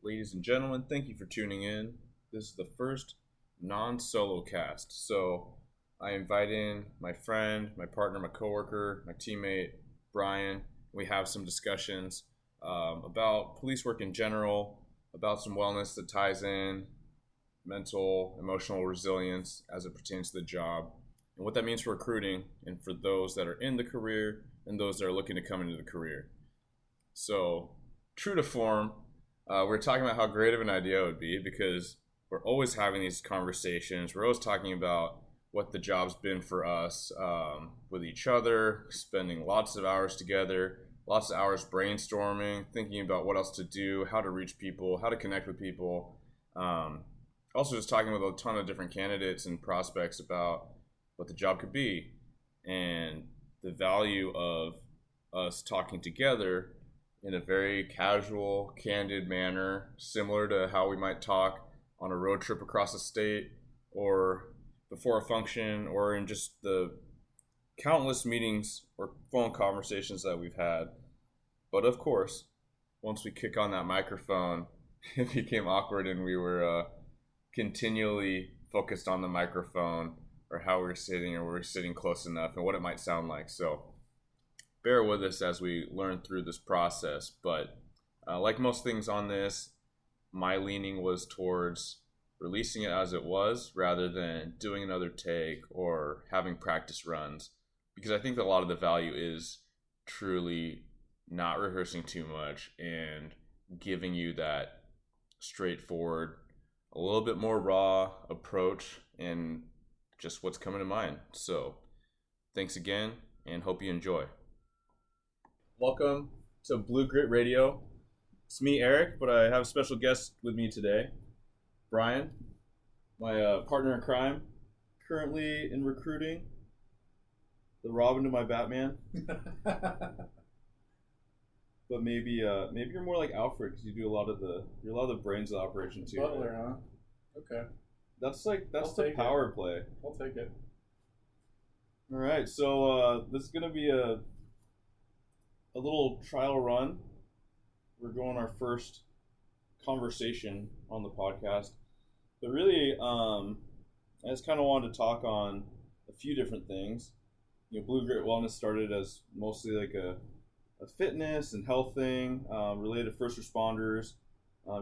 Ladies and gentlemen, thank you for tuning in. This is the first non-solo cast. So I invite in my friend, my partner, my coworker, my teammate, Brian. We have some discussions about police work in general, about some wellness that ties in mental, emotional resilience as it pertains to the job, and what that means for recruiting and for those that are in the career and those that are looking to come into the career. So, true to form, we're talking about how great of an idea it would be because we're always having these conversations. We're always talking about what the job's been for us with each other, spending lots of hours together, lots of hours brainstorming, thinking about what else to do, how to reach people, how to connect with people. Also, just talking with a ton of different candidates and prospects about what the job could be and the value of us talking together in a very casual, candid manner, similar to how we might talk on a road trip across the state or before a function or in just the countless meetings or phone conversations that we've had. But of course, once we kick on that microphone, it became awkward and we were continually focused on the microphone or how we're sitting or we're sitting close enough and what it might sound like. So bear with us as we learn through this process. But like most things on this, my leaning was towards releasing it as it was rather than doing another take or having practice runs, because I think that a lot of the value is truly not rehearsing too much and giving you that straightforward, a little bit more raw approach and just what's coming to mind. So thanks again and hope you enjoy. Welcome to Blue Grit Radio. It's me, Eric, but I have a special guest with me today, Brian, my partner in crime, currently in recruiting, the Robin to my Batman. But maybe you're more like Alfred because you do a lot of the brains of the operation too. Butler, huh? Okay. That's the power play. I'll take it. All right, so this is gonna be a little trial run. We're going our first conversation on the podcast, but really, I just kind of wanted to talk on a few different things. Blue Grit Wellness started as mostly like a fitness and health thing related to first responders.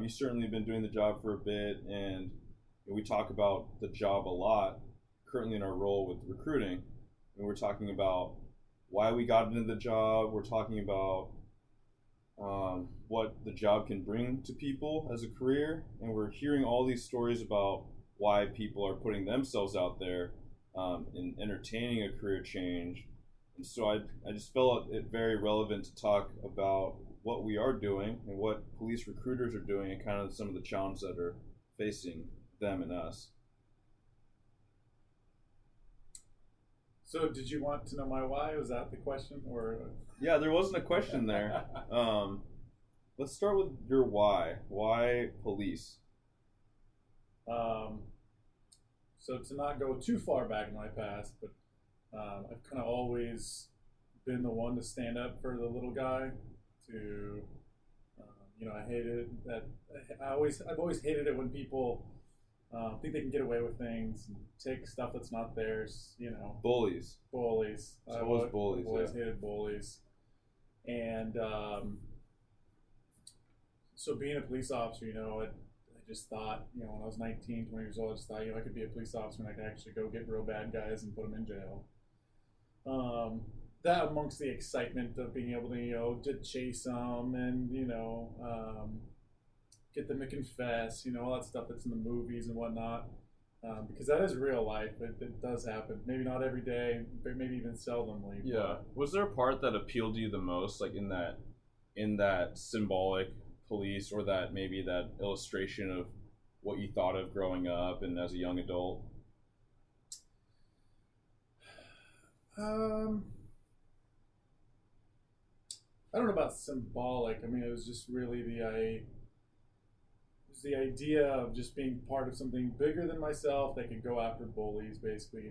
You've certainly been doing the job for a bit, and we talk about the job a lot currently in our role with recruiting. And we're talking about why we got into the job. We're talking about what the job can bring to people as a career. And we're hearing all these stories about why people are putting themselves out there and entertaining a career change. And so I just felt it very relevant to talk about what we are doing and what police recruiters are doing and kind of some of the challenges that are facing them and us. So did you want to know my why? Was that the question? Or Yeah, there wasn't a question there. Let's start with your why. Why police? So to not go too far back in my past, but I've kind of always been the one to stand up for the little guy. I hated that. I've always hated it when people think they can get away with things and take stuff that's not theirs. Bullies. Bullies. So was bullies. I've always hated bullies, and so being a police officer, I just thought, when I was 19, 20 years old, I just thought, I could be a police officer and I could actually go get real bad guys and put them in jail. That amongst the excitement of being able to chase them and, get them to confess, all that stuff that's in the movies and whatnot. Because that is real life. It does happen. Maybe not every day, but maybe even seldomly. Yeah. Was there a part that appealed to you the most, like in that symbolic police, or that maybe that illustration of what you thought of growing up and as a young adult? I don't know about symbolic. I mean, it was just really the idea of just being part of something bigger than myself that could go after bullies, basically.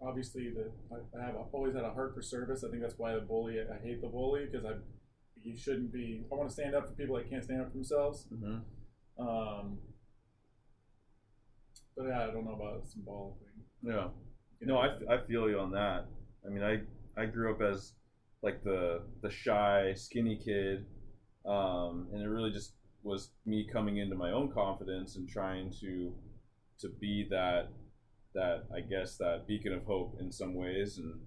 Obviously, I've always had a heart for service. I think that's why I hate the bully, because you shouldn't be. I want to stand up for people that can't stand up for themselves. But yeah, I don't know about a symbolic thing. Yeah. I feel you on that. I mean, I grew up as like the shy, skinny kid, and it really just was me coming into my own confidence and trying to be that I guess that beacon of hope in some ways, and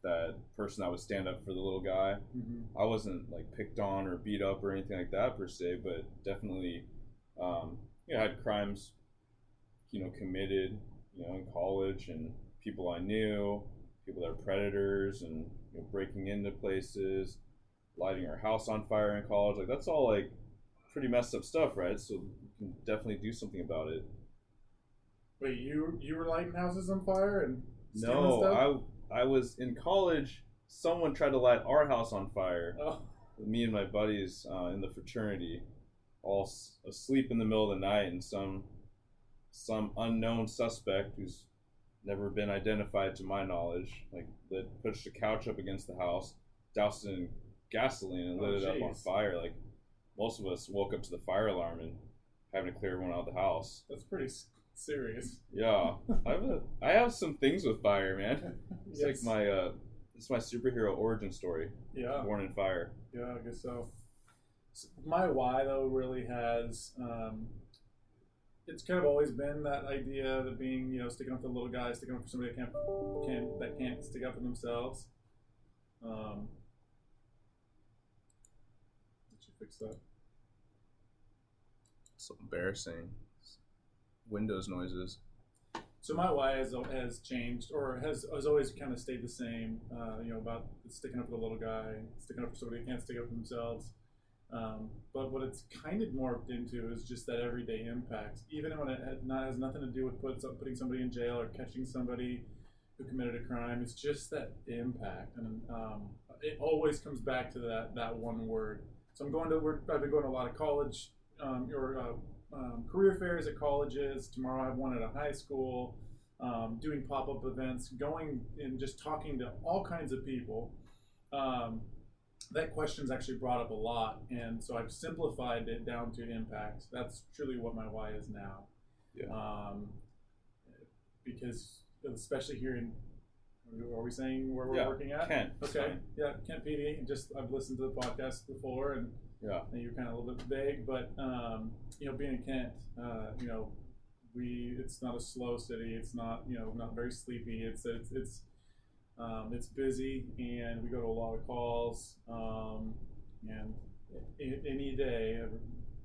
that person that would stand up for the little guy. I wasn't like picked on or beat up or anything like that per se, but definitely, I had crimes, committed, in college, and people I knew, people that are predators, and breaking into places, lighting our house on fire in college. Like that's all like pretty messed up stuff, right? So you can definitely do something about it. Wait, you were lighting houses on fire and no, stuff? I was in college. Someone tried to light our house on fire. Oh. Me and my buddies in the fraternity, all asleep in the middle of the night, and some unknown suspect who's never been identified to my knowledge, like pushed a couch up against the house, doused it in gasoline, and lit it up on fire. Like most of us woke up to the fire alarm and having to clear everyone out of the house. That's pretty serious. Yeah, I have some things with fire, man. It's yes. Like it's my superhero origin story. Yeah, born in fire. Yeah, I guess so. My why though really has. It's kind of always been that idea of being, sticking up for the little guy, sticking up for somebody that can't stick up for themselves. Did you fix that? So embarrassing. Windows noises. So my why has changed, or has always kind of stayed the same. About sticking up for the little guy, sticking up for somebody that can't stick up for themselves. But what it's kind of morphed into is just that everyday impact, even when it has nothing to do with putting somebody in jail or catching somebody who committed a crime. It's just that impact, and it always comes back to that one word. So I've been going to a lot of college career fairs at colleges. Tomorrow I have one at a high school, doing pop-up events, going and just talking to all kinds of people. That question's actually brought up a lot, and so I've simplified it down to impact. That's truly what my why is now. Yeah. Because especially here in, are we saying where we're working at? Kent. Okay. Yeah, Kent PD. I've listened to the podcast before, and you're kind of a little bit vague, but being in Kent, it's not a slow city. It's not not very sleepy. It's busy, and we go to a lot of calls, and any day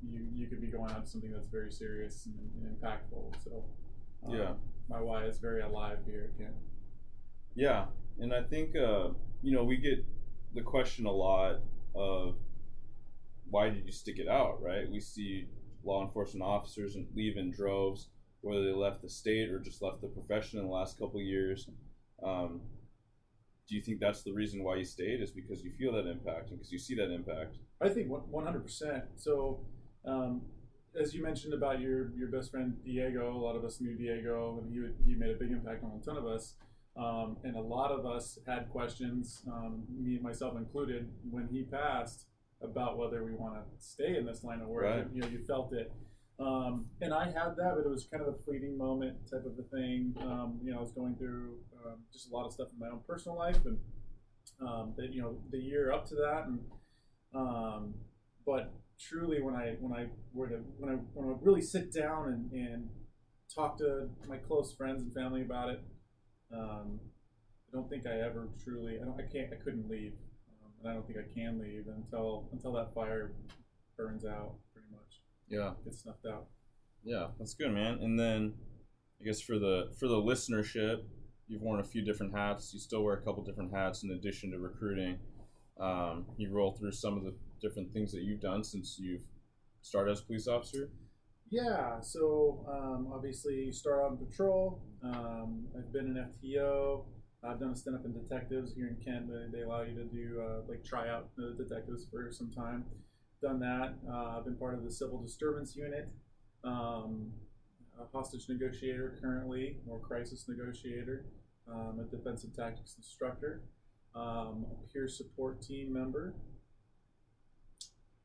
you could be going on to something that's very serious and impactful. So my why is very alive here at Kent. Yeah, and I think we get the question a lot of why did you stick it out, right? We see law enforcement officers leave in droves, whether they left the state or just left the profession in the last couple of years. Do you think that's the reason why you stayed, is because you feel that impact and because you see that impact? I think 100%. So, as you mentioned about your best friend Diego, a lot of us knew Diego, and he made a big impact on a ton of us. And a lot of us had questions, me myself included, when he passed, about whether we want to stay in this line of work. Right. You felt it. And I had that, but it was kind of a fleeting moment type of a thing. I was going through just a lot of stuff in my own personal life, and the year up to that, and but truly, when I would really sit down and talk to my close friends and family about it, I don't think I ever truly. I couldn't leave, and I don't think I can leave until that fire burns out, pretty much. Yeah, gets snuffed out. Yeah, that's good, man. And then I guess for the listenership, you've worn a few different hats. You still wear a couple different hats in addition to recruiting. You roll through some of the different things that you've done since you've started as a police officer. Yeah, so obviously start out in patrol. I've been an FTO. I've done a stint-up in detectives here in Kent. They allow you to do try out the detectives for some time. Done that. I've been part of the civil disturbance unit, a hostage negotiator currently, or crisis negotiator, a defensive tactics instructor, a peer support team member,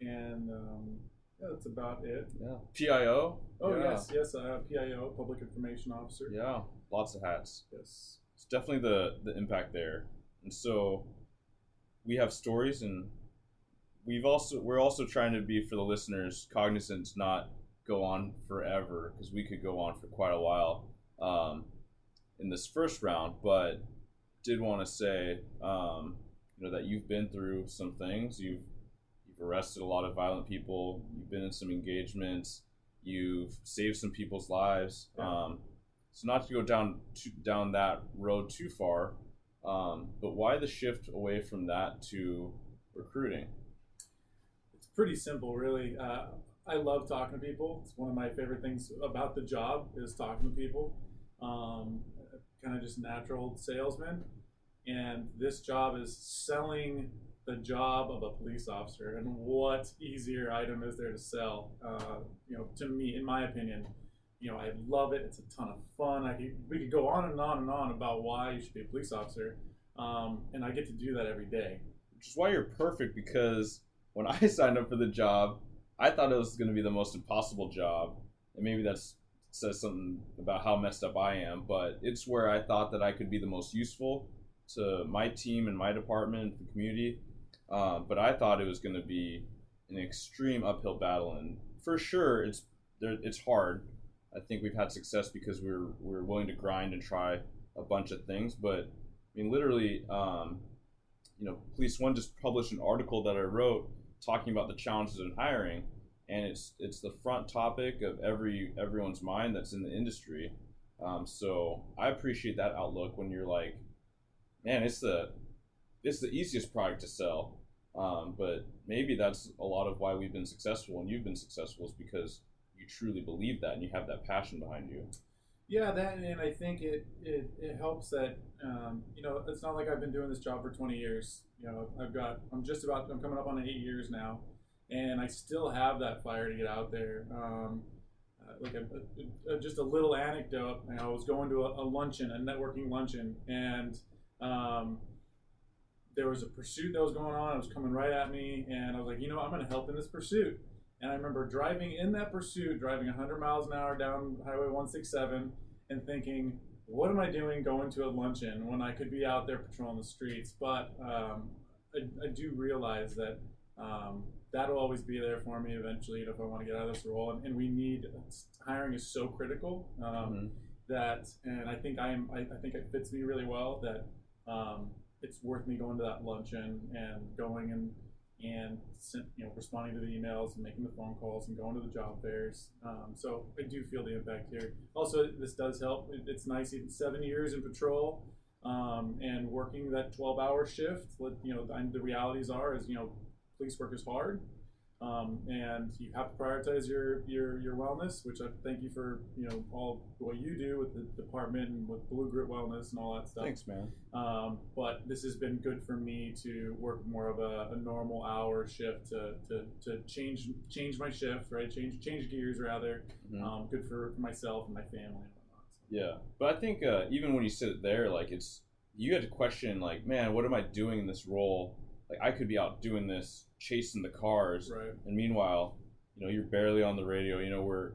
and yeah, that's about it. Yeah. PIO. Oh Yeah. yes, PIO, Public Information Officer. Yeah. Lots of hats. Yes. It's definitely the impact there, and so we have stories, and we're also trying to be, for the listeners, cognizant to not go on forever, because we could go on for quite a while in this first round, but did want to say that you've been through some things. You've arrested a lot of violent people. You've been in some engagements. You've saved some people's lives. Yeah. So not to go down that road too far, but why the shift away from that to recruiting? It's pretty simple, really. I love talking to people. It's one of my favorite things about the job is talking to people. Kind of just natural salesman. And this job is selling the job of a police officer. And what easier item is there to sell? To me, in my opinion, I love it. It's a ton of fun. We could go on and on and on about why you should be a police officer. And I get to do that every day. Which is why you're perfect, because when I signed up for the job, I thought it was going to be the most impossible job. And maybe that says something about how messed up I am, but it's where I thought that I could be the most useful to my team and my department, the community. But I thought it was going to be an extreme uphill battle, and for sure it's hard. I think we've had success because we're willing to grind and try a bunch of things. But I mean, literally, Police One just published an article that I wrote talking about the challenges in hiring, and it's the front topic of everyone's mind that's in the industry. So I appreciate that outlook when you're like, man, it's the easiest product to sell. But maybe that's a lot of why we've been successful and you've been successful, is because you truly believe that and you have that passion behind you. Yeah, that, and I think it helps that it's not like I've been doing this job for 20 years. I'm coming up on 8 years now, and I still have that fire to get out there. Just a little anecdote. I was going to a luncheon, a networking luncheon, and there was a pursuit that was going on. It was coming right at me, and I was like, I'm going to help in this pursuit. And I remember driving in that pursuit, driving 100 miles an hour down Highway 167, and thinking, what am I doing going to a luncheon when I could be out there patrolling the streets? But I do realize that that'll always be there for me eventually if I want to get out of this role. And hiring is so critical that, and I think I think it fits me really well that it's worth me going to that luncheon and going and responding to the emails and making the phone calls and going to the job fairs. So I do feel the impact here. Also, this does help. It's nice, even 7 years in patrol and working that 12-hour shift. The realities are police work is hard. And you have to prioritize your wellness, which I thank you for all what you do with the department and with Blue Grit Wellness and all that stuff. Thanks, man. But this has been good for me to work more of a normal hour shift to change my shift, right? Change gears rather. Good for myself and my family and whatnot. So. Yeah, but I think even when you sit there, like you had to question, like, man, what am I doing in this role? Like, I could be out doing this, chasing the cars, right. And meanwhile, you're barely on the radio. We're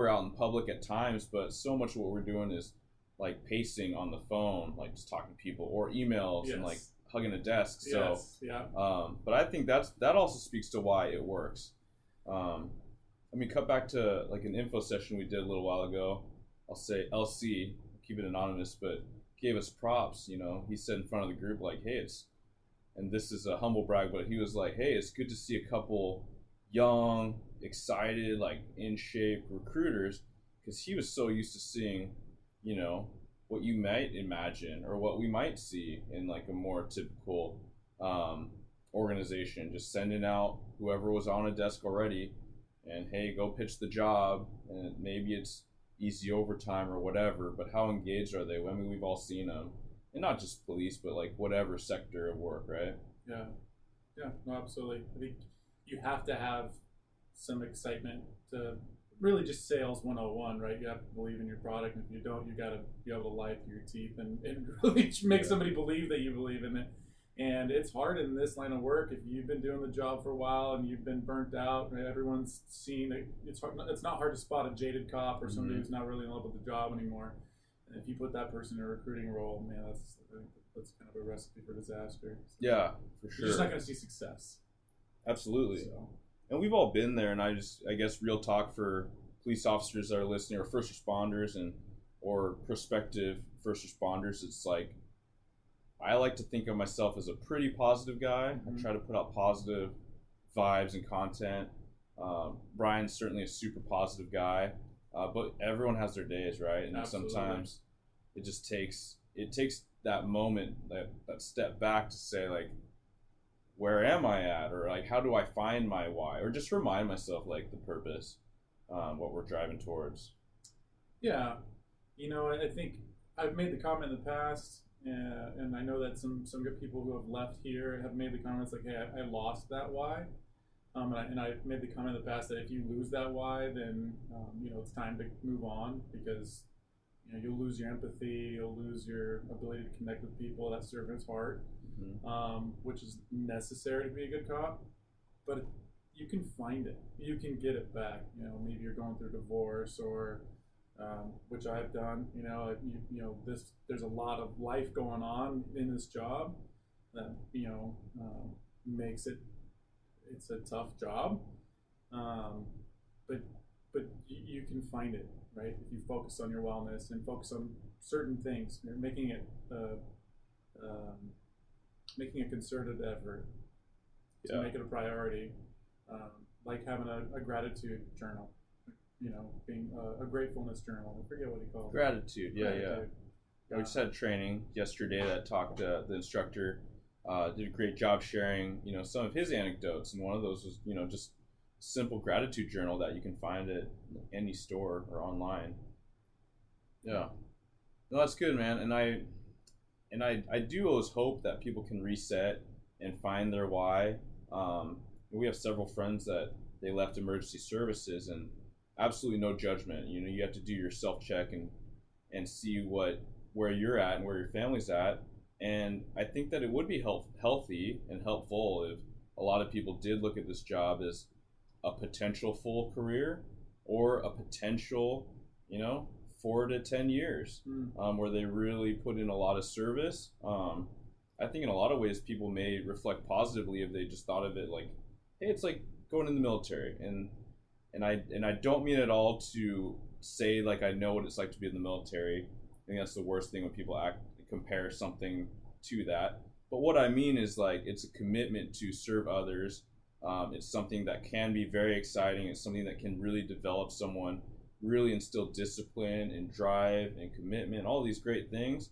out in public at times, but so much of what we're doing is like pacing on the phone, like just talking to people, or emails, yes. And like hugging a desk. Yes. Yeah. But I think that also speaks to why it works. Cut back to like an info session we did a little while ago. I'll say LC, keep it anonymous, but gave us props. He said in front of the group, like, hey, and this is a humble brag, but he was like, hey, it's good to see a couple young, excited, like in shape recruiters, because he was so used to seeing, what you might imagine or what we might see in like a more typical organization, just sending out whoever was on a desk already and, hey, go pitch the job, and maybe it's easy overtime or whatever, but how engaged are they? I mean, we've all seen them. And not just police, but like whatever sector of work, right? Yeah, no, absolutely. I think you have to have some excitement to really just sales 101, right? You have to believe in your product, and if you don't, you got to be able to lie through your teeth and really make somebody believe that you believe in it. And it's hard in this line of work if you've been doing the job for a while and you've been burnt out. Right? Everyone's seen it. It's not hard to spot a jaded cop or somebody who's not really in love with the job anymore. And if you put that person in a recruiting role, man, that's kind of a recipe for disaster. So Yeah, for sure. you're just not going to see success. Absolutely. So. And we've all been there, and I guess real talk for police officers that are listening, or first responders or prospective first responders, it's like, I like to think of myself as a pretty positive guy. I try to put out positive vibes and content. Brian's certainly a super positive guy, but everyone has their days, right? And Absolutely. sometimes it just takes that moment, that step back to say, like, where am I at, or like, how do I find my why, or just remind myself, like, the purpose, what we're driving towards. Yeah, I think I've made the comment in the past, and I know that some good people who have left here have made the comments like, "Hey, I lost that why," and I've made the comment in the past that if you lose that why, then it's time to move on, because you'll lose your empathy, you'll lose your ability to connect with people that servant's heart, which is necessary to be a good cop. But you can find it, you can get it back. Maybe you're going through divorce, or which I've done. There's a lot of life going on in this job that makes it's a tough job, but you can find it, right? If you focus on your wellness and focus on certain things, making a concerted effort to make it a priority, like having a gratitude journal, being a gratefulness journal. I forget what he called it. Gratitude. Yeah. We just had training yesterday that talked. The instructor did a great job sharing, some of his anecdotes, and one of those was, just simple gratitude journal that you can find at any store or online. Yeah, no, that's good, man. And I do always hope that people can reset and find their why. We have several friends that they left emergency services, and absolutely no judgment. You have to do your self check and see where you're at and where your family's at. And I think that it would be healthy and helpful if a lot of people did look at this job as a potential full career, or a potential, 4 to 10 years, where they really put in a lot of service. I think in a lot of ways people may reflect positively if they just thought of it like, hey, it's like going in the military. And I don't mean at all to say like I know what it's like to be in the military. I think that's the worst thing when people compare something to that. But what I mean is, like, it's a commitment to serve others. It's something that can be very exciting. It's something that can really develop someone, really instill discipline and drive and commitment, all these great things.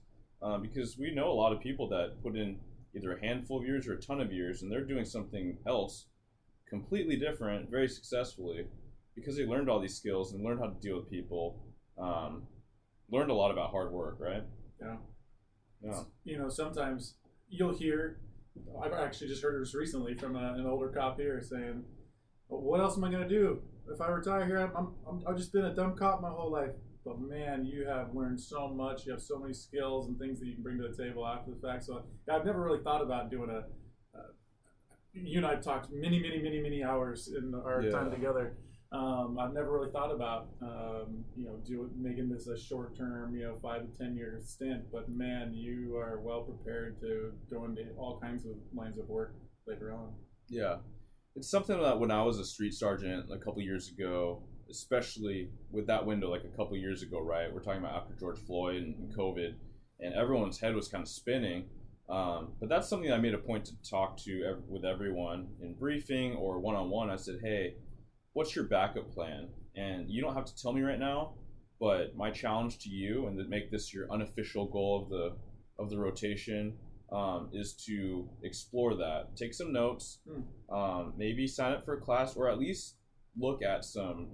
Because we know a lot of people that put in either a handful of years or a ton of years, and they're doing something else completely different very successfully, because they learned all these skills and learned how to deal with people, learned a lot about hard work, right? Yeah. Sometimes you'll hear, I've actually just heard this recently from an older cop here saying, well, what else am I going to do? If I retire here, I've just been a dumb cop my whole life. But man, you have learned so much. You have so many skills and things that you can bring to the table after the fact. So I've never really thought about doing you and I have talked many hours in our time together. I've never really thought about, making this a short-term, 5 to 10 year stint. But man, you are well prepared to go into all kinds of lines of work later on. Yeah, it's something that when I was a street sergeant a couple years ago, especially with that window, like a couple years ago, right? We're talking about after George Floyd and COVID, and everyone's head was kind of spinning. But that's something I made a point to talk to with everyone in briefing or one-on-one. I said, hey, what's your backup plan? And you don't have to tell me right now, but my challenge to you, and to make this your unofficial goal of the rotation, is to explore that. Take some notes, maybe sign up for a class, or at least look at some,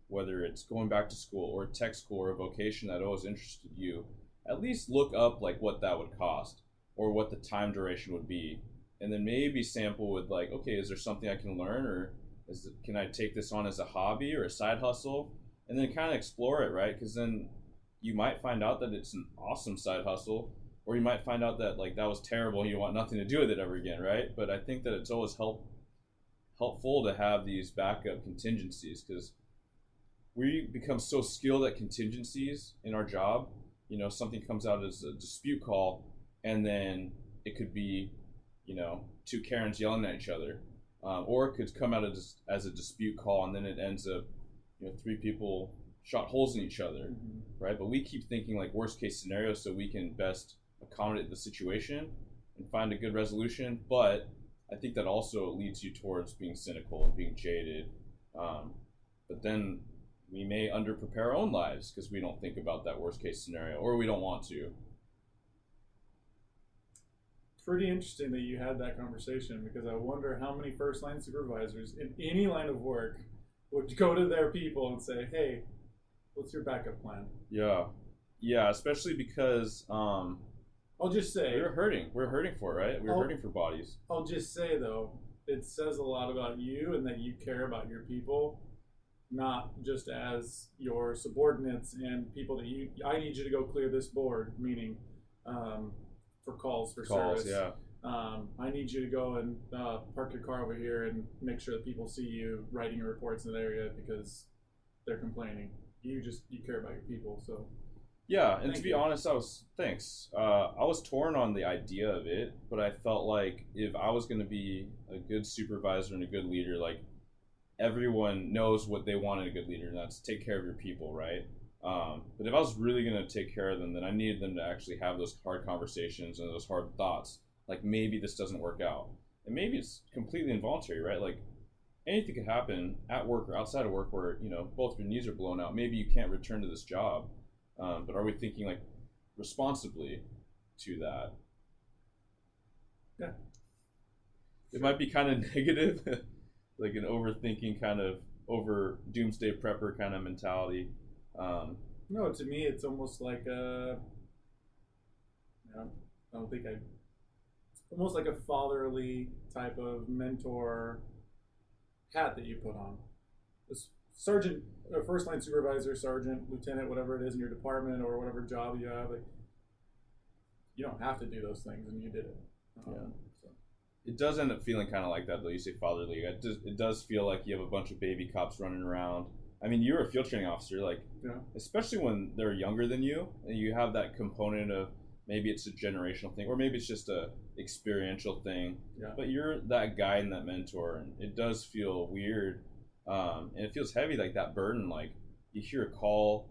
whether it's going back to school or tech school or a vocation that always interested you. At least look up like what that would cost or what the time duration would be, and then maybe sample with like, okay, is there something I can learn, or can I take this on as a hobby or a side hustle, and then kind of explore it, right? Because then you might find out that it's an awesome side hustle, or you might find out that like that was terrible and you want nothing to do with it ever again, right? But I think that it's always helpful to have these backup contingencies, because we become so skilled at contingencies in our job. You know, something comes out as a dispute call, and then it could be, you know, two Karens yelling at each other, or it could come out as a dispute call, and then it ends up, you know, three people shot holes in each other, right? But we keep thinking like worst case scenario so we can best accommodate the situation and find a good resolution. But I think that also leads you towards being cynical and being jaded. But then we may underprepare our own lives because we don't think about that worst case scenario, or we don't want to. Pretty interesting that you had that conversation, because I wonder how many first line supervisors in any line of work would go to their people and say, hey, what's your backup plan? Yeah, especially because I'll just say we're hurting for it, right? We're hurting for bodies. I'll just say though, it says a lot about you and that you care about your people, not just as your subordinates and people that I need you to go clear this board, meaning for calls for service. Yeah. I need you to go and park your car over here and make sure that people see you writing your reports in that area because they're complaining. You care about your people, so. Yeah, and to be honest, I was torn on the idea of it, but I felt like if I was going to be a good supervisor and a good leader, like everyone knows what they want in a good leader, and that's take care of your people, right? But if I was really going to take care of them, then I needed them to actually have those hard conversations and those hard thoughts. Like, maybe this doesn't work out. And maybe it's completely involuntary, right? Like, anything could happen at work or outside of work where, you know, both your knees are blown out. Maybe you can't return to this job. But are we thinking, like, responsibly to that? Yeah. It might be kind of negative, like an overthinking kind of over doomsday prepper kind of mentality. No, to me, it's almost like almost like a fatherly type of mentor hat that you put on. This sergeant, or first line supervisor, sergeant, lieutenant, whatever it is in your department or whatever job you have, like, you don't have to do those things, and you did it. So. It does end up feeling kind of like that, though. You say fatherly. It does feel like you have a bunch of baby cops running around. I mean, you're a field training officer, like, especially when they're younger than you, and you have that component of maybe it's a generational thing, or maybe it's just a experiential thing. Yeah. But you're that guide and that mentor, and it does feel weird, and it feels heavy, like that burden. Like, you hear a call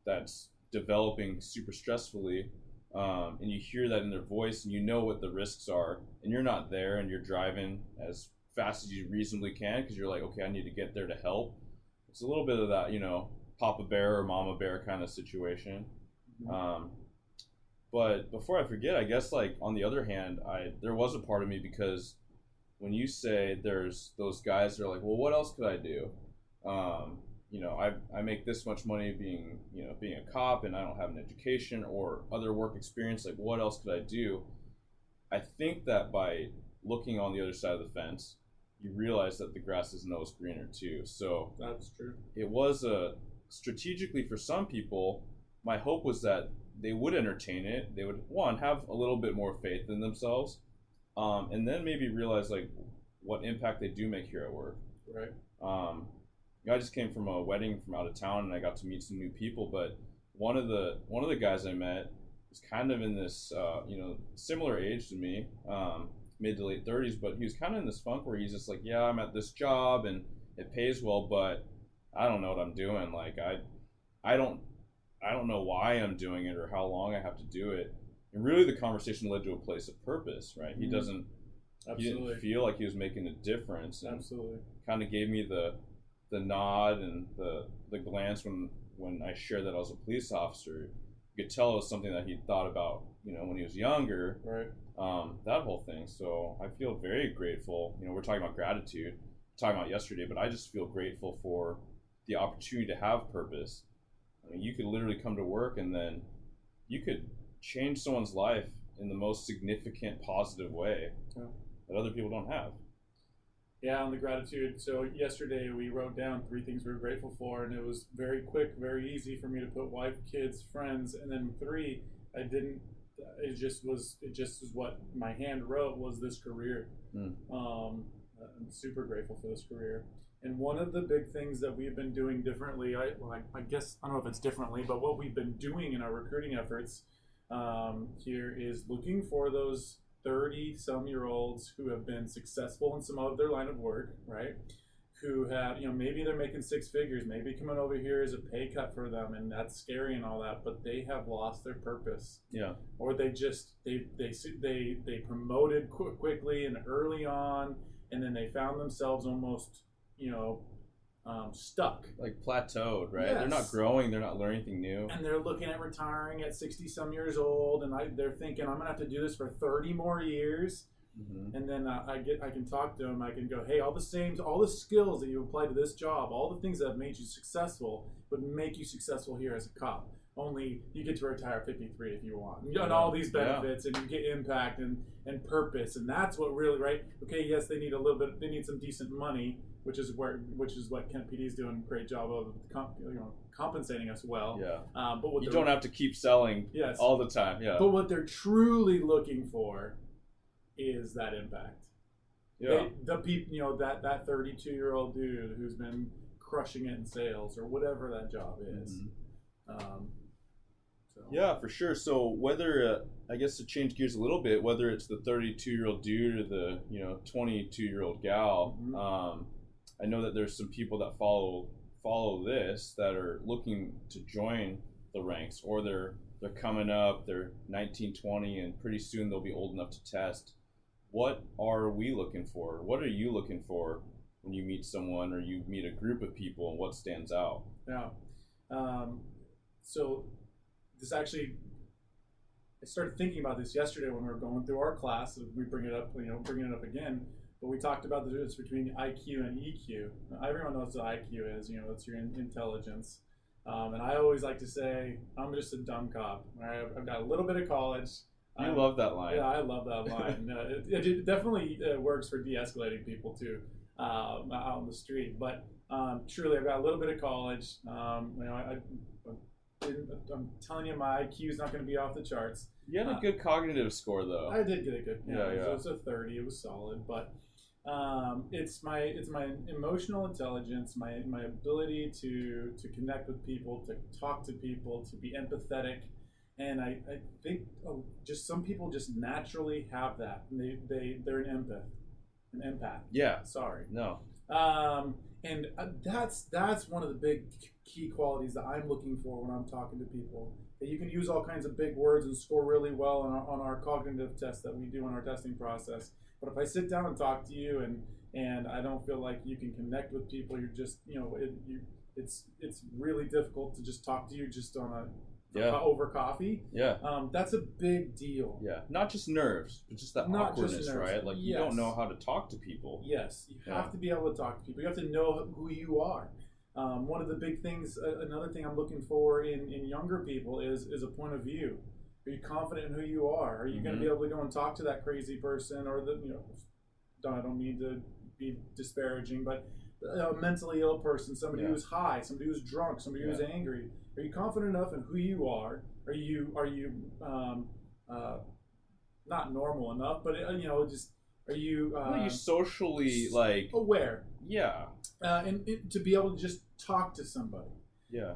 that's developing super stressfully, and you hear that in their voice, and you know what the risks are, and you're not there, and you're driving as fast as you reasonably can because you're like, okay, I need to get there to help. It's a little bit of that, you know, Papa Bear or Mama Bear kind of situation. Mm-hmm. But before I forget, I guess, like, on the other hand, there was a part of me, because when you say there's those guys that are like, well, what else could I do? You know, I make this much money being a cop, and I don't have an education or other work experience. Like, what else could I do? I think that by looking on the other side of the fence, you realize that the grass isn't always greener too. So that's true. It was strategically for some people, my hope was that they would entertain it. They would, one, have a little bit more faith in themselves, and then maybe realize, like, what impact they do make here at work. Right. I just came from a wedding from out of town, and I got to meet some new people. But one of the guys I met was kind of in this, similar age to me, mid to late 30s. But he was kind of in this funk where he's just like, yeah, I'm at this job and it pays well, but I don't know what I'm doing. Like, I don't know why I'm doing it or how long I have to do it. And really, the conversation led to a place of purpose, right? He didn't feel like he was making a difference. And absolutely. Kind of gave me the nod and the glance when I shared that I was a police officer. You could tell it was something that he thought about, when he was younger. Right. That whole thing. So I feel very grateful. We're talking about gratitude, talking about yesterday, but I just feel grateful for the opportunity to have purpose. I mean, you could literally come to work and then you could change someone's life in the most significant, positive way that other people don't have. Yeah, on the gratitude. So yesterday we wrote down 3 things we were grateful for, and it was very quick, very easy for me to put wife, kids, friends, and then 3, I didn't it just was what my hand wrote was this career. I'm super grateful for this career. And one of the big things that we've been doing differently, I guess, I don't know if it's differently, but what we've been doing in our recruiting efforts here is looking for those 30-some-year-olds who have been successful in some of their line of work, right? Who have, maybe they're making six figures, maybe coming over here is a pay cut for them, and that's scary and all that, but they have lost their purpose. Yeah. Or they just, they promoted quickly and early on, and then they found themselves almost, stuck. Like plateaued, right? Yes. They're not growing, they're not learning anything new. And they're looking at retiring at 60-some years old, and they're thinking, I'm going to have to do this for 30 more years. Mm-hmm. And then I can talk to them. I can go, hey, all the skills that you applied to this job, all the things that have made you successful would make you successful here as a cop. Only you get to retire at 53 if you want. And all these benefits, and you get impact and purpose, and that's what really, right? Okay, yes, they need they need some decent money, which is what Kent PD is doing a great job of, compensating us well. Yeah. But you don't have to keep selling all the time. Yeah. But what they're truly looking for is that impact. Yeah. The people, that 32-year-old dude who's been crushing it in sales or whatever that job is. Mm-hmm. Yeah, for sure. So whether, I guess to change gears a little bit, whether it's the 32-year-old dude or the 22-year-old gal, mm-hmm. I know that there's some people that follow this that are looking to join the ranks, or they're coming up, they're 19, 20, and pretty soon they'll be old enough to test. What are we looking for? What are you looking for when you meet someone or you meet a group of people, and what stands out? Yeah. So this actually, I started thinking about this yesterday when we were going through our class. We bringing it up again. But we talked about the difference between IQ and EQ. Now, everyone knows what IQ is. It's your intelligence. And I always like to say, I'm just a dumb cop. Right? I've got a little bit of college. You love that line. Yeah, I love that line. It definitely works for de-escalating people too out on the street. But truly, I've got a little bit of college. I'm telling you, my IQ is not going to be off the charts. You had a good cognitive score, though. I did get a good. Yeah. It was a 30. It was solid, but it's my emotional intelligence, my ability to connect with people, to talk to people, to be empathetic. And I think just some people just naturally have that. And they're an empath. Yeah. Sorry. No. And that's one of the big key qualities that I'm looking for when I'm talking to people. That you can use all kinds of big words and score really well on our cognitive tests that we do in our testing process. But if I sit down and talk to you and I don't feel like you can connect with people, you're just it's really difficult to just talk to you just on over coffee. Yeah. That's a big deal. Yeah. Not just nerves, but just that awkwardness, right? Like you don't know how to talk to people. Yes. You have to be able to talk to people. You have to know who you are. One of the big things, another thing I'm looking for in younger people is a point of view. Are you confident in who you are? Are you going to be able to go and talk to that crazy person or I don't mean to be disparaging, but a mentally ill person, somebody who's high, somebody who's drunk, somebody who's angry. Are you confident enough in who you are? Are you not normal enough, but just are you? Are you socially aware? Yeah. And to be able to just talk to somebody. Yeah.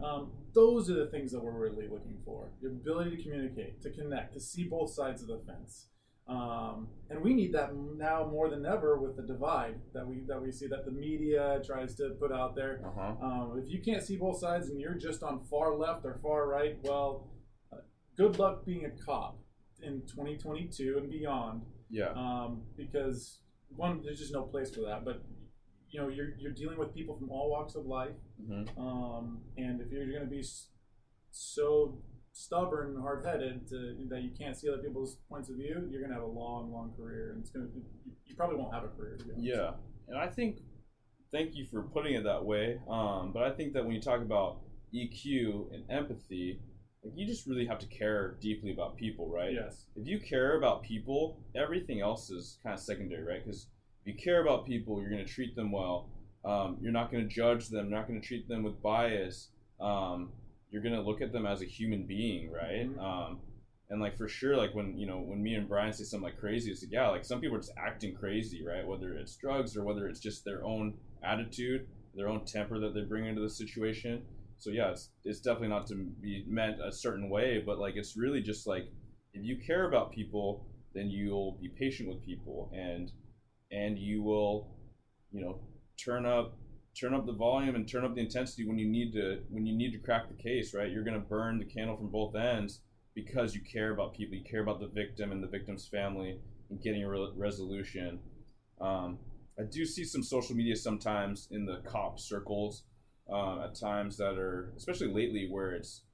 Those are the things that we're really looking for: the ability to communicate, to connect, to see both sides of the fence. And we need that now more than ever with the divide that we see that the media tries to put out there. If you can't see both sides and you're just on far left or far right, well, good luck being a cop in 2022 and beyond. Yeah. Because one, there's just no place for that. But you're dealing with people from all walks of life, and if you're going to be so stubborn and hard-headed that you can't see other people's points of view, you're going to have a long career, and you probably won't have a career, to be honest. Yeah, and I think, thank you for putting it that way, but I think that when you talk about EQ and empathy, you just really have to care deeply about people, right? Yes. If you care about people, everything else is kind of secondary, right? Because if you care about people, you're going to treat them well. You're not going to judge them, not going to treat them with bias. You're going to look at them as a human being, right? And like for sure, like when me and Brian say something like crazy, it's like, yeah, like some people are just acting crazy, right? Whether it's drugs or whether it's just their own attitude, their own temper that they bring into the situation. So yeah, it's definitely not to be meant a certain way, but like it's really just like if you care about people, then you'll be patient with people, and you will, turn up the volume and turn up the intensity when you need to crack the case, right? You're gonna burn the candle from both ends because you care about people, you care about the victim and the victim's family and getting a resolution. I do see some social media sometimes in the cop circles at times that are, especially lately, where it's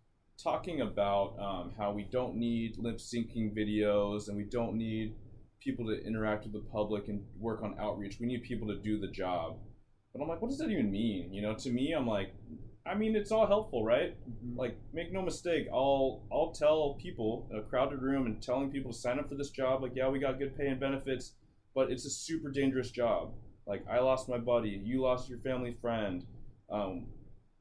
talking about how we don't need lip syncing videos and we don't need people to interact with the public and work on outreach. We need people to do the job. But I'm like, what does that even mean? To me, I'm like, I mean, it's all helpful, right? Mm-hmm. Like, make no mistake, I'll tell people in a crowded room and telling people to sign up for this job, like, yeah, we got good pay and benefits, but it's a super dangerous job. Like, I lost my buddy, you lost your family friend.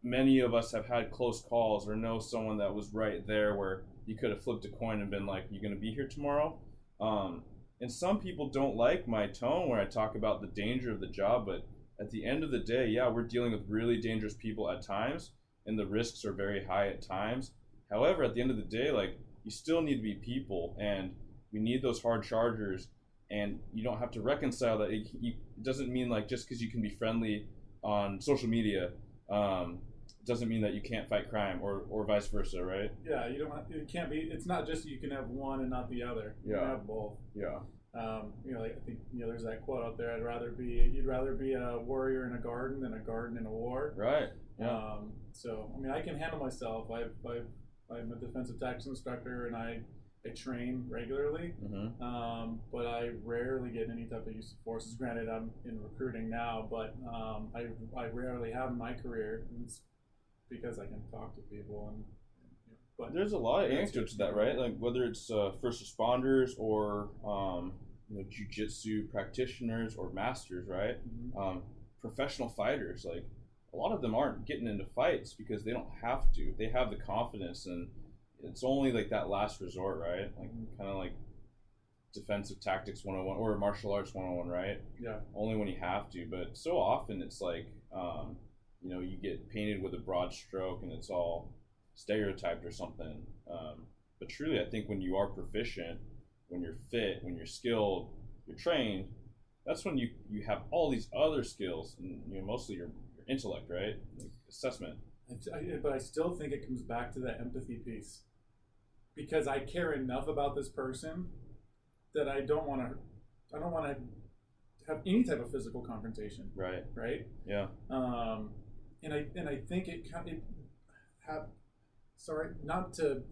Many of us have had close calls or know someone that was right there where you could have flipped a coin and been like, you gonna be here tomorrow? And some people don't like my tone where I talk about the danger of the job, but at the end of the day, yeah, we're dealing with really dangerous people at times, and the risks are very high at times. However, at the end of the day, like, you still need to be people, and we need those hard chargers, and you don't have to reconcile that. It doesn't mean, like, just because you can be friendly on social media, doesn't mean that you can't fight crime, or vice versa, right? Yeah, it can't be. It's not just you can have one and not the other. You can have both. Yeah. Like I think there's that quote out there. You'd rather be a warrior in a garden than a garden in a war. Right. Yeah. So I mean, I can handle myself. I'm a defensive tactics instructor, and I train regularly. Mm-hmm. But I rarely get any type of use of forces. Granted, I'm in recruiting now, but I rarely have in my career. It's because I can talk to people and. But there's a lot of anecdotes to that, right? Like whether it's first responders or jiu-jitsu practitioners or masters, right? Mm-hmm. Professional fighters, like a lot of them aren't getting into fights because they don't have to. They have the confidence, and it's only like that last resort, right? Like kind of like defensive tactics 101 or martial arts 101, right? Yeah. Only when you have to, but so often it's like you get painted with a broad stroke and it's all stereotyped or something, but truly I think when you are proficient, when you're fit, when you're skilled, you're trained, that's when you have all these other skills, and mostly your intellect, right? Like assessment. But I still think it comes back to that empathy piece, because I care enough about this person that I don't want to have any type of physical confrontation. Right. Yeah. And I think it have. Sorry, not to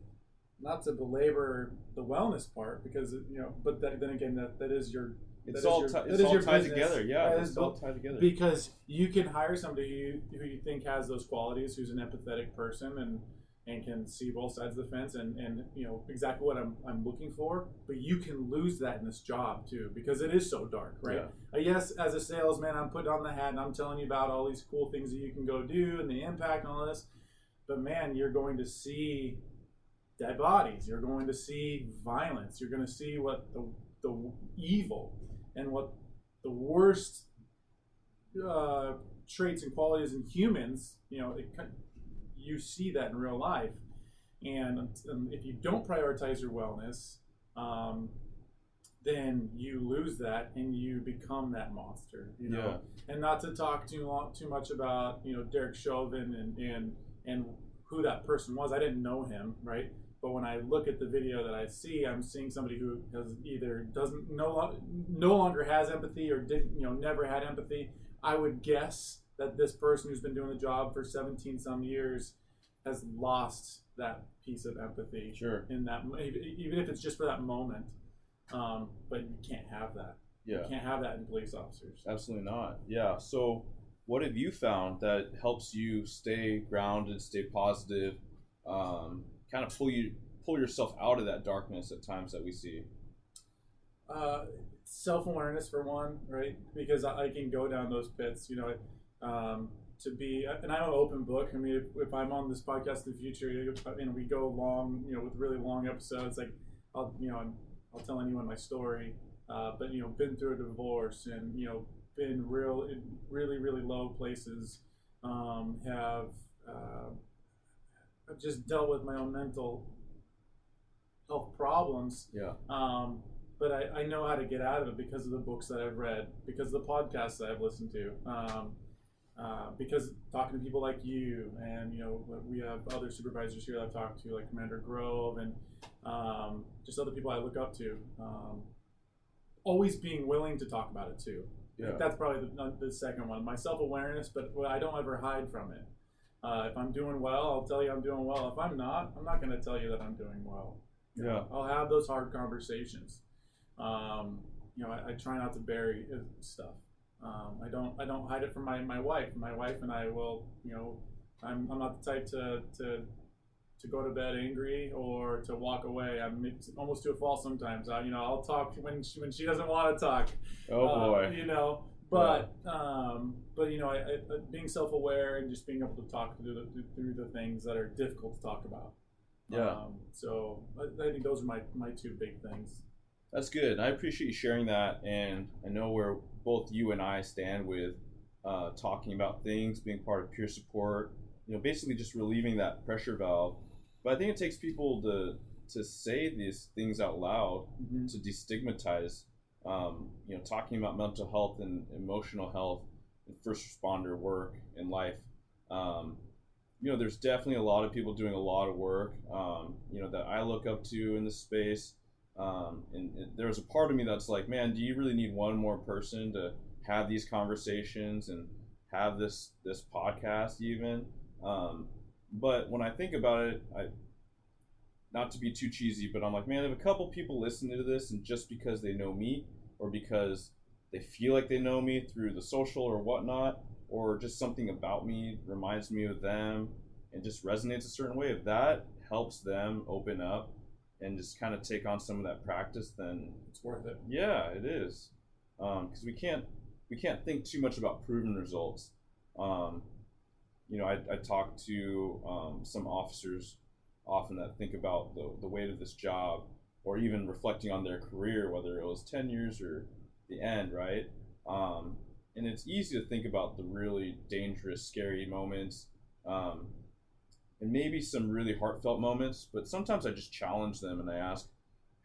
belabor the wellness part, because but then again, that is your. It's all tied together. Yeah, it's all tied together. Because you can hire somebody who you think has those qualities, who's an empathetic person and can see both sides of the fence and exactly what I'm looking for. But you can lose that in this job too, because it is so dark, right? Yeah. Yes, as a salesman, I'm putting on the hat and I'm telling you about all these cool things that you can go do and the impact and all this. But man, you're going to see dead bodies. You're going to see violence. You're going to see what the evil and what the worst traits and qualities in humans. You see that in real life. And if you don't prioritize your wellness, then you lose that and you become that monster. Yeah. And not to talk too much about Derek Chauvin and who that person was. I didn't know him, right? But when I look at the video that I see, I'm seeing somebody who has either no longer has empathy or never had empathy. I would guess that this person who's been doing the job for 17 some years has lost that piece of empathy. Sure. In that, even if it's just for that moment. But you can't have that. Yeah. You can't have that in police officers. Absolutely not. Yeah. So what have you found that helps you stay grounded, stay positive, kind of pull yourself out of that darkness at times that we see? Self-awareness for one, right? Because I can go down those pits, to be, and I'm an open book. I mean, if I'm on this podcast in the future and we go long, with really long episodes, like I'll tell anyone my story, but been through a divorce and been in really really low places. Have I've just dealt with my own mental health problems. Yeah. But I know how to get out of it because of the books that I've read, because of the podcasts that I've listened to, because talking to people like you, and we have other supervisors here that I've talked to, like Commander Grove, and just other people I look up to. Always being willing to talk about it too. Yeah. I think that's probably the second one. My self-awareness, but I don't ever hide from it. If I'm doing well, I'll tell you I'm doing well. If I'm not going to tell you that I'm doing well. Yeah. I'll have those hard conversations. I try not to bury stuff. I don't hide it from my wife. My wife and I will, I'm not the type to go to bed angry or to walk away. I'm almost to a fault sometimes. I'll talk when she doesn't want to talk. Oh boy. But being self-aware and just being able to talk through the things that are difficult to talk about. Yeah. So I think those are my two big things. That's good. I appreciate you sharing that, and I know where both you and I stand with talking about things, being part of peer support. Basically just relieving that pressure valve. But I think it takes people to say these things out loud, mm-hmm. to destigmatize. Talking about mental health and emotional health and first responder work in life. There's definitely a lot of people doing a lot of work, that I look up to in this space. And there's a part of me that's like, man, do you really need one more person to have these conversations and have this podcast even? But when I think about it, not to be too cheesy, but I'm like, man, if a couple people listen to this and just because they know me or because they feel like they know me through the social or whatnot, or just something about me reminds me of them and just resonates a certain way, if that helps them open up and just kind of take on some of that practice, then it's worth it. Yeah, it is. Because we can't think too much about proven results. I talk to some officers often that think about the weight of this job, or even reflecting on their career, whether it was 10 years or the end, right? And it's easy to think about the really dangerous, scary moments, and maybe some really heartfelt moments, but sometimes I just challenge them and I ask,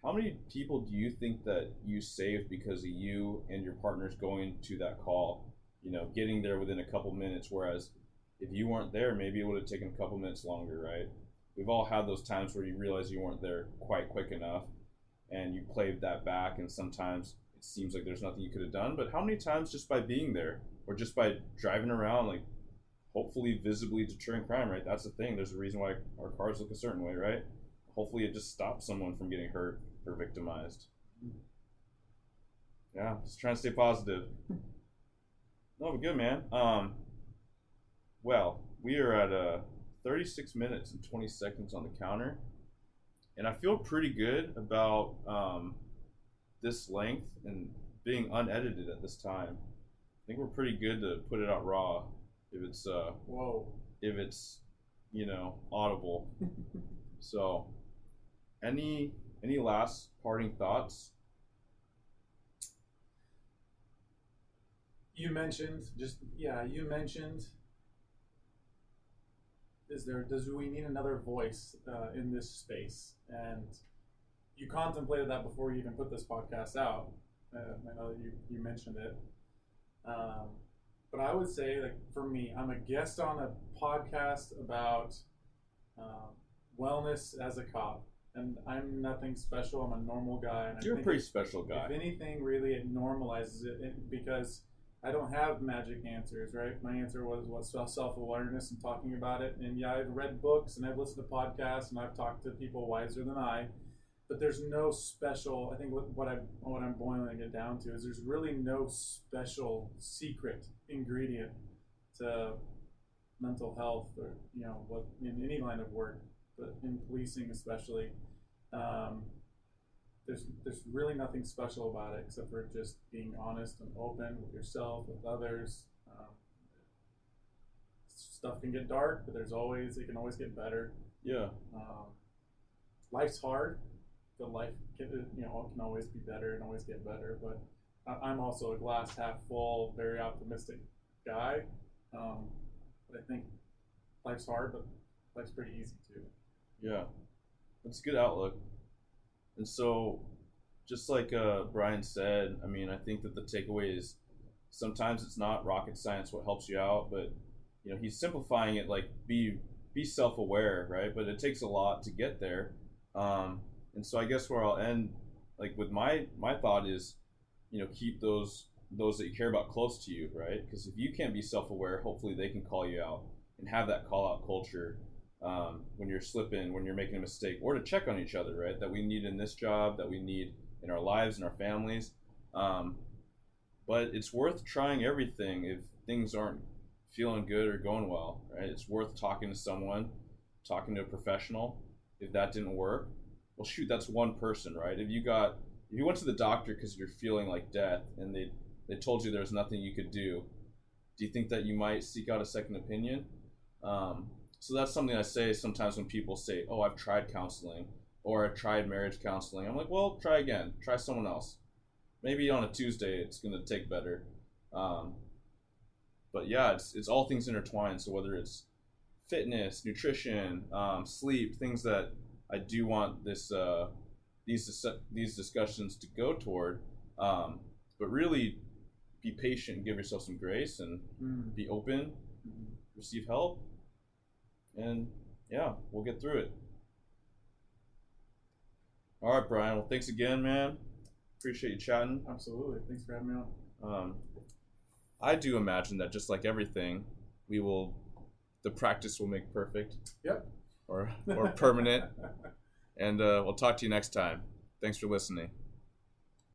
how many people do you think that you saved because of you and your partners going to that call, getting there within a couple minutes, whereas if you weren't there, maybe it would have taken a couple minutes longer, right? We've all had those times where you realize you weren't there quite quick enough and you played that back, and sometimes it seems like there's nothing you could have done, but how many times just by being there or just by driving around, like hopefully visibly deterring crime, right? That's the thing. There's a reason why our cars look a certain way, right? Hopefully it just stops someone from getting hurt or victimized. Yeah, just trying to stay positive. No, but good, man. Well, we are at 36 minutes and 20 seconds on the counter, and I feel pretty good about this length and being unedited at this time. I think we're pretty good to put it out raw if it's if it's audible. So any last parting thoughts? You mentioned does we need another voice in this space? And you contemplated that before you even put this podcast out. I know that you mentioned it. But I would say, like, for me, I'm a guest on a podcast about wellness as a cop. And I'm nothing special. I'm a normal guy. And You're a pretty special guy. If anything, really, it normalizes it because I don't have magic answers, right? My answer was self-awareness and talking about it. And yeah, I've read books and I've listened to podcasts and I've talked to people wiser than I. But there's no special. I think what I'm boiling it down to is there's really no special secret ingredient to mental health, or what in any line of work, but in policing especially. There's really nothing special about it except for just being honest and open with yourself, with others. Stuff can get dark, but it can always get better. Yeah. Life's hard, the life can always be better and always get better. But I'm also a glass half full, very optimistic guy. But I think life's hard, but life's pretty easy too. Yeah, that's a good outlook. And so, just like Brian said, I mean, I think that the takeaway is sometimes it's not rocket science what helps you out, but he's simplifying it like be self-aware, right? But it takes a lot to get there. And so I guess where I'll end, like with my thought is, keep those that you care about close to you, right? Because if you can't be self-aware, hopefully they can call you out and have that call-out culture when you're slipping, when you're making a mistake, or to check on each other, right? That we need in this job, that we need in our lives and our families. But it's worth trying everything if things aren't feeling good or going well, right? It's worth talking to someone, talking to a professional. If that didn't work, well, shoot, that's one person, right? If you went to the doctor because you're feeling like death and they told you there's nothing you could do you think that you might seek out a second opinion? So that's something I say sometimes when people say, oh, I've tried counseling or I've tried marriage counseling. I'm like, well, try again. Try someone else. Maybe on a Tuesday it's going to take better. But yeah, it's all things intertwined. So whether it's fitness, nutrition, sleep, things that I do want these discussions to go toward, but really be patient, give yourself some grace, and be open, receive help, and yeah, we'll get through it. All right, Brian. Well, thanks again, man. Appreciate you chatting. Absolutely. Thanks for having me on. I do imagine that just like everything, the practice will make perfect. Yep. Or permanent. And we'll talk to you next time. Thanks for listening.